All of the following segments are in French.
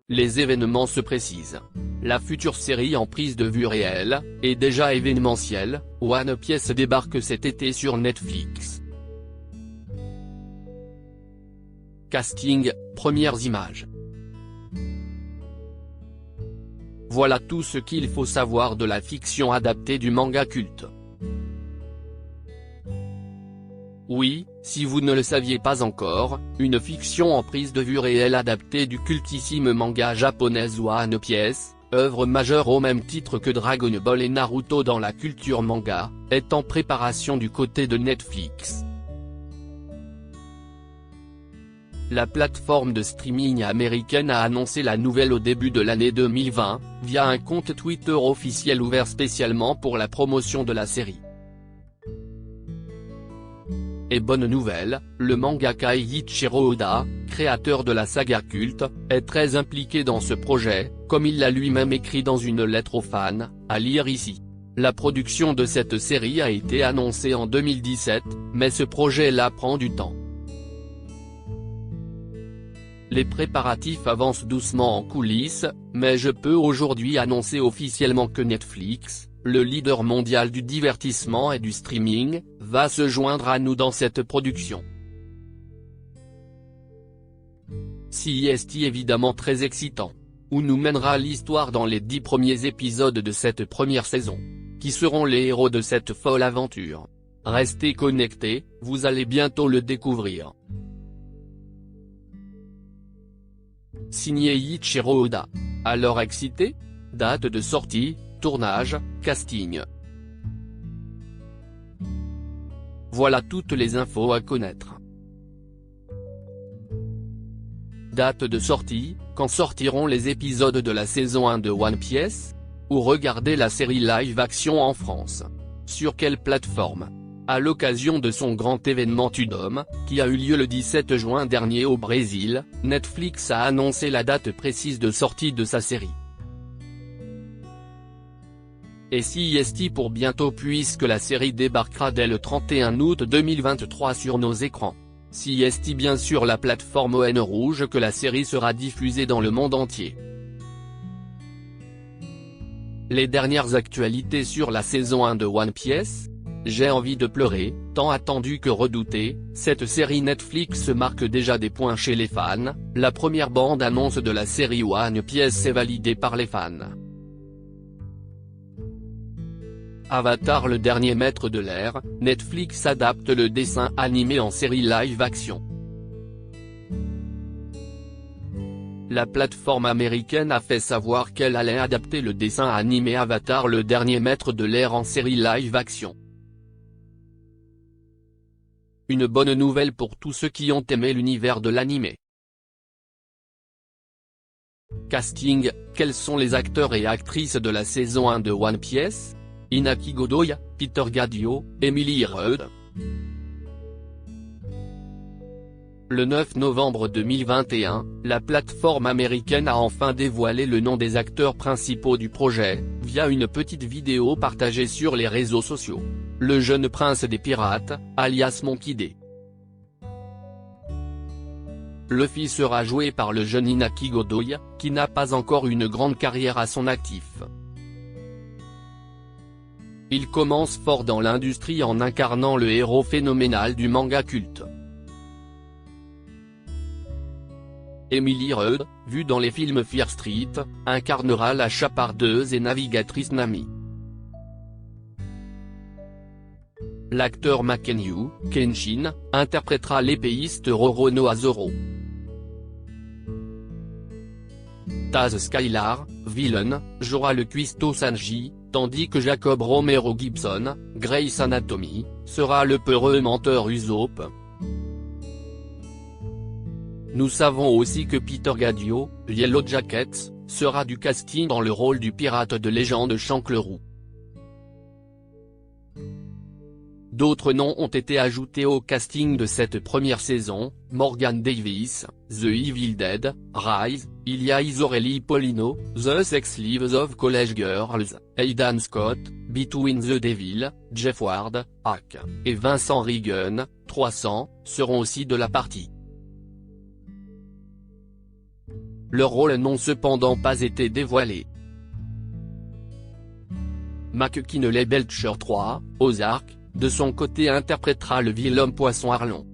les événements se précisent. La future série en prise de vue réelle, est déjà événementielle, One Piece débarque cet été sur Netflix. Casting, premières images. Voilà tout ce qu'il faut savoir de la fiction adaptée du manga culte. Oui, si vous ne le saviez pas encore, une fiction en prise de vue réelle adaptée du cultissime manga japonais One Piece, œuvre majeure au même titre que Dragon Ball et Naruto dans la culture manga, est en préparation du côté de Netflix. La plateforme de streaming américaine a annoncé la nouvelle au début de l'année 2020, via un compte Twitter officiel ouvert spécialement pour la promotion de la série. Et bonne nouvelle, le mangaka Eiichiro Oda, créateur de la saga culte, est très impliqué dans ce projet, comme il l'a lui-même écrit dans une lettre aux fans, à lire ici. La production de cette série a été annoncée en 2017, mais ce projet-là prend du temps. Les préparatifs avancent doucement en coulisses, mais je peux aujourd'hui annoncer officiellement que Netflix, le leader mondial du divertissement et du streaming, va se joindre à nous dans cette production. CIST évidemment très excitant. Où nous mènera l'histoire dans les 10 premiers épisodes de cette première saison. Qui seront les héros de cette folle aventure? Restez connectés, vous allez bientôt le découvrir. Signé Eiichiro Oda. Alors excité? Date de sortie, tournage, casting. Voilà toutes les infos à connaître. Date de sortie, quand sortiront les épisodes de la saison 1 de One Piece? Ou regarder la série live action en France? Sur quelle plateforme? À l'occasion de son grand événement Tudum, qui a eu lieu le 17 juin dernier au Brésil, Netflix a annoncé la date précise de sortie de sa série. Et CIST pour bientôt puisque la série débarquera dès le 31 août 2023 sur nos écrans. CIST bien sûr la plateforme ON Rouge que la série sera diffusée dans le monde entier. Les dernières actualités sur la saison 1 de One Piece? J'ai envie de pleurer, tant attendu que redouté, cette série Netflix marque déjà des points chez les fans, la première bande-annonce de la série One Piece est validée par les fans. Avatar le dernier maître de l'air, Netflix adapte le dessin animé en série live action. La plateforme américaine a fait savoir qu'elle allait adapter le dessin animé Avatar le dernier maître de l'air en série live action. Une bonne nouvelle pour tous ceux qui ont aimé l'univers de l'animé. Casting, quels sont les acteurs et actrices de la saison 1 de One Piece? Inaki Godoy, Peter Gadio, Emily Rudd. Le 9 novembre 2021, la plateforme américaine a enfin dévoilé le nom des acteurs principaux du projet, via une petite vidéo partagée sur les réseaux sociaux. Le jeune prince des pirates, alias Monkey D. Luffy sera joué par le jeune Inaki Godoy, qui n'a pas encore une grande carrière à son actif. Il commence fort dans l'industrie en incarnant le héros phénoménal du manga culte. Emily Rudd, vue dans les films Fear Street, incarnera la chapardeuse et navigatrice Nami. L'acteur Mackenyu, Kenshin, interprétera l'épéiste Roronoa Zoro. Taz Skylar, Villain, jouera le cuistot Sanji, tandis que Jacob Romero Gibson, Grey's Anatomy, sera le peureux menteur Usopp. Nous savons aussi que Peter Gadio, Yellow Jackets, sera du casting dans le rôle du pirate de légende Shank le Roux. D'autres noms ont été ajoutés au casting de cette première saison, Morgan Davis, The Evil Dead, Rise, Ilia Isorelli Polino, The Sex Lives of College Girls, Aidan Scott, Between the Devil, Jeff Ward, Hack, et Vincent Regan, 300, seront aussi de la partie. leurs rôles n'ont cependant pas été dévoilés. McKinley Belcher III, Ozark, de son côté interprétera le vilain poisson Arlon.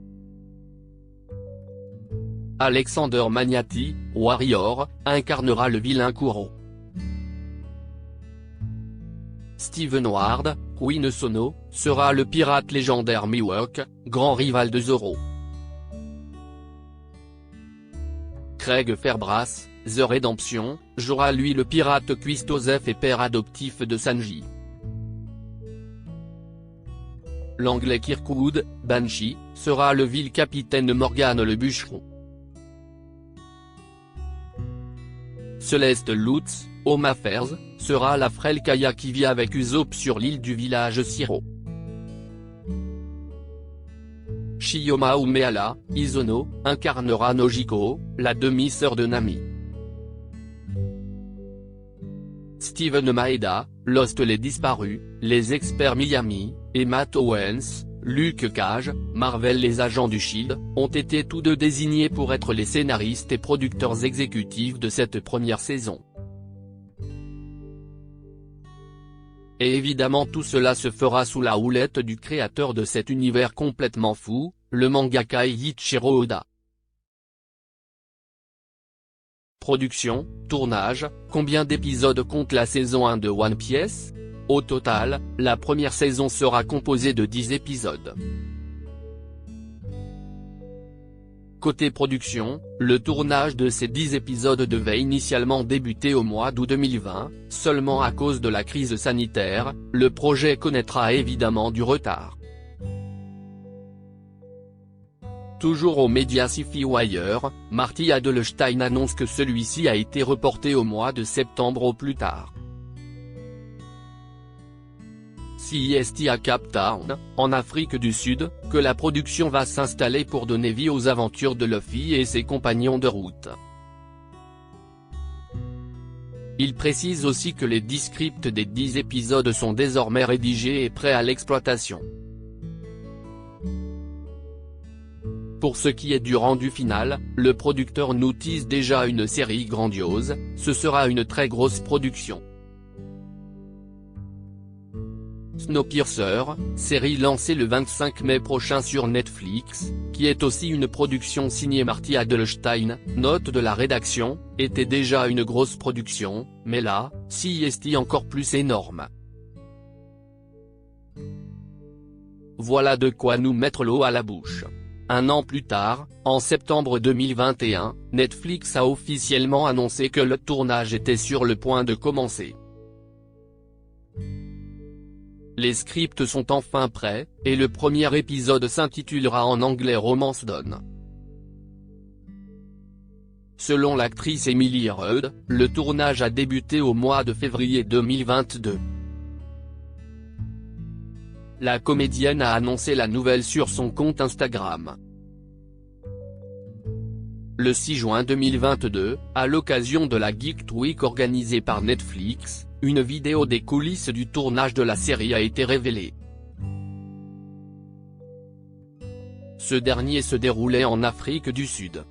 Alexander Magnati, Warrior, incarnera le vilain Kuro. Steven Ward, Queen Sono, sera le pirate légendaire Miwok, grand rival de Zoro. Craig Fairbrass, The Redemption, jouera lui le pirate Cuistoseph et père adoptif de Sanji. L'anglais Kirkwood, Banshee, sera le vil capitaine Morgan le bûcheron. Celeste Lutz, Home Affairs, sera la frêle Kaya qui vit avec Usopp sur l'île du village Siro. Chiyoma Umeala, Isono, incarnera Nojiko, la demi-sœur de Nami. Steven Maeda, Lost les disparus, les experts Miami, et Matt Owens, Luke Cage, Marvel les agents du Shield, ont été tous deux désignés pour être les scénaristes et producteurs exécutifs de cette première saison. Et évidemment tout cela se fera sous la houlette du créateur de cet univers complètement fou, le mangaka Eiichiro Oda. Production, tournage, combien d'épisodes compte la saison 1 de One Piece ? Au total, la première saison sera composée de 10 épisodes. Côté production, le tournage de ces 10 épisodes devait initialement débuter au mois d'août 2020, seulement à cause de la crise sanitaire, le projet connaîtra évidemment du retard. Toujours aux médias Sci-Fi Wire, Marty Adelstein annonce que celui-ci a été reporté au mois de septembre au plus tard. CIST à Cape Town, en Afrique du Sud, que la production va s'installer pour donner vie aux aventures de Luffy et ses compagnons de route. Il précise aussi que les 10 scripts des 10 épisodes sont désormais rédigés et prêts à l'exploitation. Pour ce qui est du rendu final, le producteur nous tease déjà une série grandiose, ce sera une très grosse production. Snowpiercer, série lancée le 25 mai prochain sur Netflix, qui est aussi une production signée Marty Adelstein, note de la rédaction, était déjà une grosse production, mais là, CIST encore plus énorme. Voilà de quoi nous mettre l'eau à la bouche. Un an plus tard, en septembre 2021, Netflix a officiellement annoncé que le tournage était sur le point de commencer. Les scripts sont enfin prêts, et le premier épisode s'intitulera en anglais Romance Dawn. Selon l'actrice Emily Rudd, le tournage a débuté au mois de février 2022. La comédienne a annoncé la nouvelle sur son compte Instagram. Le 6 juin 2022, à l'occasion de la Geek Week organisée par Netflix, une vidéo des coulisses du tournage de la série a été révélée. Ce dernier se déroulait en Afrique du Sud.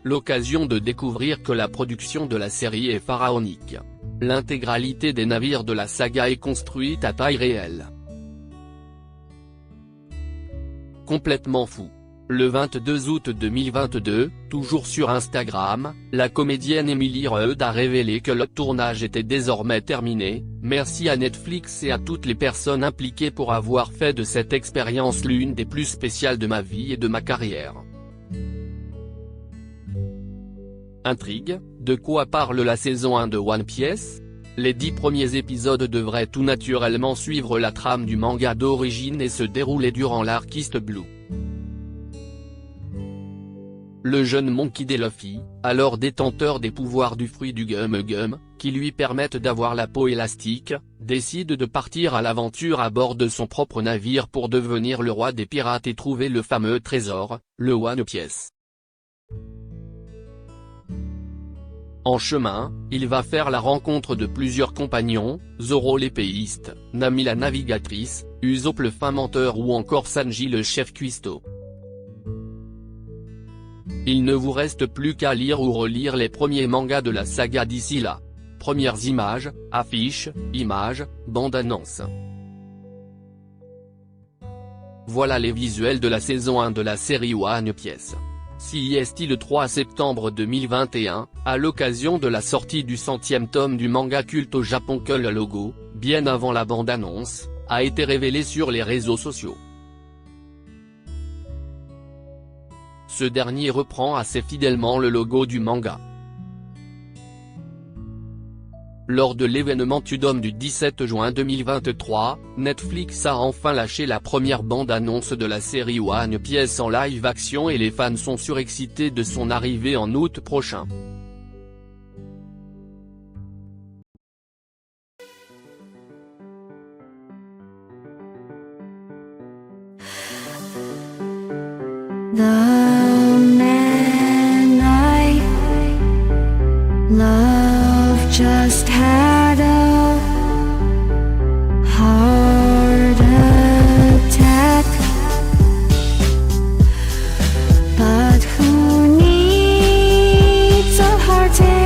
L'occasion de découvrir que la production de la série est pharaonique. L'intégralité des navires de la saga est construite à taille réelle. Complètement fou. Le 22 août 2022, toujours sur Instagram, la comédienne Emily Rudd a révélé que le tournage était désormais terminé, merci à Netflix et à toutes les personnes impliquées pour avoir fait de cette expérience l'une des plus spéciales de ma vie et de ma carrière. Intrigue, de quoi parle la saison 1 de One Piece ? Les 10 premiers épisodes devraient tout naturellement suivre la trame du manga d'origine et se dérouler durant l'arc East Blue. Le jeune Monkey D. Luffy, alors détenteur des pouvoirs du fruit du Gum Gum, qui lui permettent d'avoir la peau élastique, décide de partir à l'aventure à bord de son propre navire pour devenir le roi des pirates et trouver le fameux trésor, le One Piece. En chemin, il va faire la rencontre de plusieurs compagnons, Zoro l'épéiste, Nami la navigatrice, Usopp le fin menteur ou encore Sanji le chef cuistot. Il ne vous reste plus qu'à lire ou relire les premiers mangas de la saga d'ici là. Premières images, affiches, images, bande-annonce. Voilà les visuels de la saison 1 de la série One Piece. CIST le 3 septembre 2021, à l'occasion de la sortie du 100e tome du manga culte au Japon que le logo, bien avant la bande-annonce, a été révélé sur les réseaux sociaux. Ce dernier reprend assez fidèlement le logo du manga. Lors de l'événement Tudum du 17 juin 2023, Netflix a enfin lâché la première bande-annonce de la série One Piece en live action et les fans sont surexcités de son arrivée en août prochain. The man I love just had a heart attack, but who needs a heart attack?